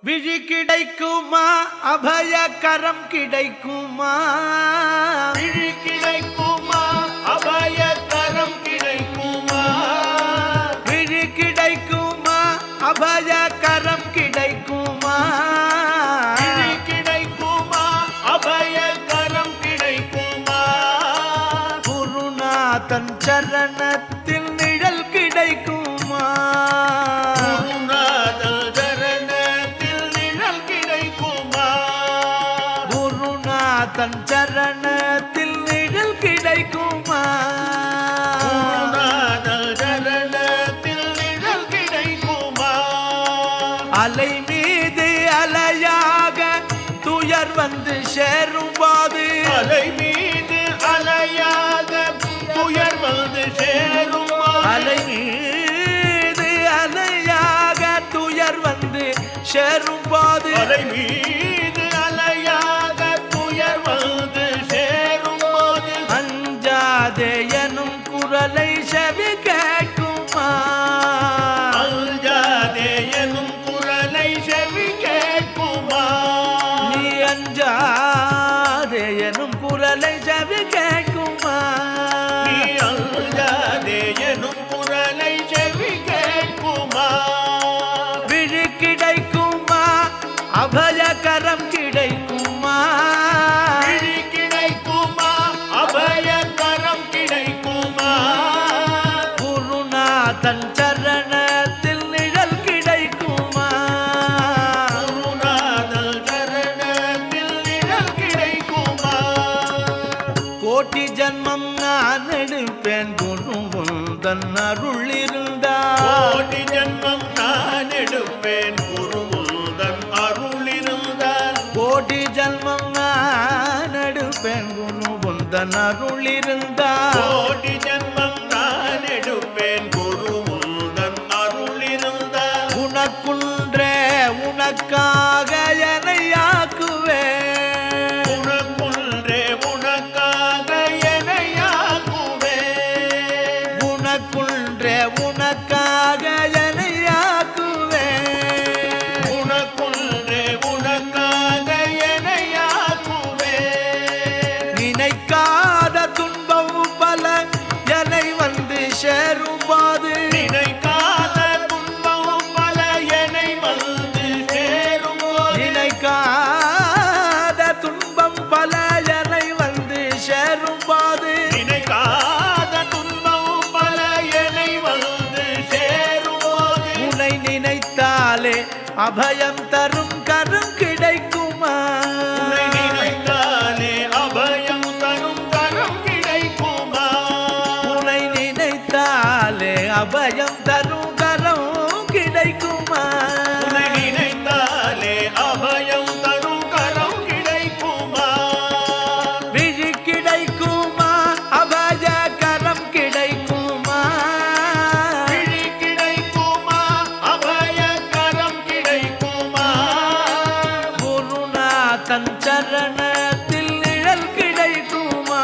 விழி கிடைக்குமா அபயகரம் கிடைக்குமா விழி கிடைக்குமா அபயகரம் கிடைக்குமா விழி கிடைக்குமா அபயகரம் கிடைக்குமா விழி கிடைக்குமா அபயகரம் கிடைக்குமா குருநாதன் சரணத்தில் நிழல் கிடைக்குமா தன் சரணத்தில் நிழல் கிடைக்குமா சரணத்தில் நிழல் கிடைக்குமா அலை மீது அலையாக துயர் வந்து சேரும் போது அலை மீது அலையாக துயர் வந்து சேரும் அலை மீது அலையாக துயர் வந்து சேரும் போது அலை மீது அலையாக துயர் வந்து சேரும் போது அஞ்சாதே எனும் குரலை செவி கேட்குமா அஞ்சாதே எனும் குரலை செவி கேட்குமா நீ அஞ்சாதே எனும் குரலை செவி கேட்குமா நீ அஞ்சாதே எனும் குரலை செவி கேட்குமா விழி கிடைக்குமா அபயகரம் கிடைக்குமா விழி கிடைக்குமா அபயகரம் கிடைக்குமா குருநாதன் சரணத்தில் நிழல் கிடைக்குமா குருநாதன் சரணத்தில் நிழல் கிடைக்குமா கோட்டி ஜன்மம் நான் எடுப்பேன் குருவுந்தன் அருள் இருந்தால் கோடி ஜன்மம் நான் எடுப்பேன் குருவுந்தன் அருள் இருந்தால் கோடி ஜன்மம் நான் எடுப்பேன் குருவுந்தன் அருள் இருந்தால் கோடி ஜன்மம் நான் எடுப்பேன் குருவுந்தன் அருள் இருந்தால் உனக்குன்றே உனக்காக என்னையாக்குவேன் உனக்குன்றே உனக்காக என்னையாக்குவேன் உனக்குன்றே உனக்காக என்னையாக்குவேன் உனக்குன்றே உனக்காக என்னையாக்குவேன் நினைக்காத துன்பம் பல என்னை வந்து சேரும் போது நினைக்காத துன்பம் பல என்னை வந்து சேரும் போது நினைக்காத துன்பம் பல என்னை வந்து சேரும் போது நினைக்காத துன்பம் பல என்னை வந்து சேரும் போது உன்னை நினைத்தாலே அபயம் தரும் கரம் கிடைக்குமா உன்னை நினைத்தாலே அபயம் தரும் கரம் கிடைக்குமா உன்னை நினைத்தாலே அபயம் தரும் கரம் கிடைக்குமா உன்னை நினைத்தாலே அபயம் தரும் கரம் கிடைக்குமா விழி கிடைக்குமா அபயகரம் கிடைக்குமா விழி கிடைக்குமா அபயகரம் கிடைக்குமா குருநாதன் சரணத்தில் நிழல் கிடைக்குமா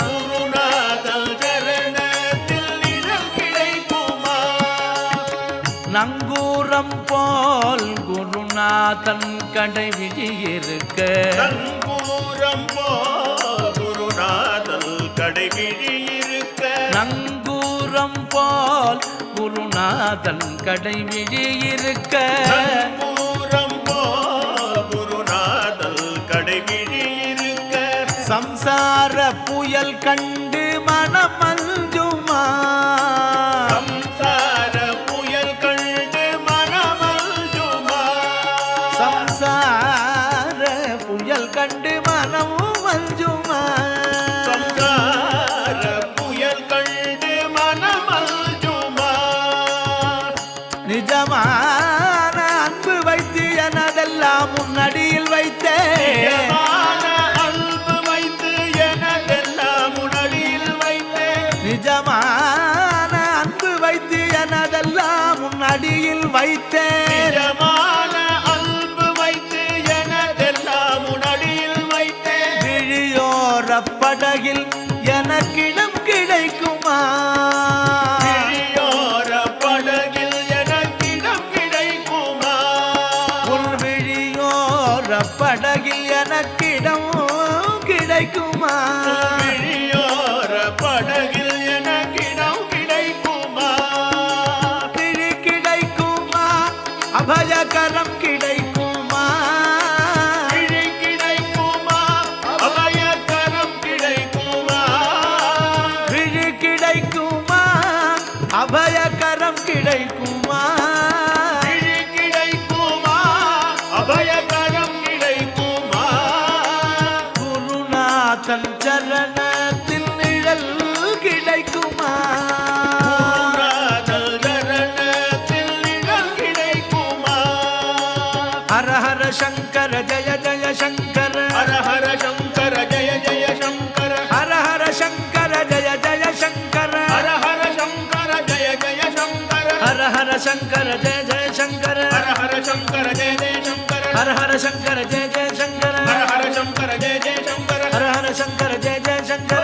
குருநாதன் சரணத்தில் நிழல் கிடைக்குமா நங்கூரம் போல் குருநாதன் கடை விழி இருக்க நங்கூரம் போ குருநாதன் கடைவிழி இருக்க நங்கூரம் போல் குருநாதன் கடை விழி இருக்க நங்கூரம் போ குருநாதன் கடைவிழி இருக்க சம்சார புயல் கண்டு மனம் மஞ்சுமா சம்சார புயல் கண்டு மனமல்ஜுமா சம்சார புயல் கண்டு மனமும் மஞ்சுமா சம்சார புயல் கண்டு மனமல்ஜுமா நிஜமான அன்பு வைத்து எனதெல்லாம் முன்னடியில் வைத்தேன் நிஜமான அன்பு வைத்து எனதெல்லாம் உடலில் வைத்தேன் நிஜமான அன்பு வைத்து எனதெல்லாம் முன்னடியில் வைத்தேன் நிஜமான அன்பு வைத்து எனதெல்லாம் உடலில் வைத்தேன் விழியோர படகில் எனக்கிடம் கிடைக்குமா கிழியோர படகில் எனக்கிடம் கிடைக்குமா கிடைக்குமா விழி கிடைக்குமா அபயகரம் கிடைக்குமா குருநாதன் சரணத்தில் நிழல் கிடைக்குமா குருநாதல் சரணத்தில் நிழல் கிடைக்குமா ஹர ஹர சங்கர ஜய ஜய சங்கர ஹர ஹர சங்கர ஜய ஜய சங்கர ஹர ஹர சங்கர ஜய ஜய சங்கர ஹர ஹர சங்கர ஜய ஜய சங்கர ஹர ஹர சங்கர ஜய ஜய சங்கர ஹர ஹர சங்கர ஜய ஜய சங்கர ஹர ஹர சங்கர ஜய ஜய சங்கர ஹர ஹர சங்கர ஜய ஜய சங்கர ஹர ஹர சங்கர ஜய ஜய சங்கர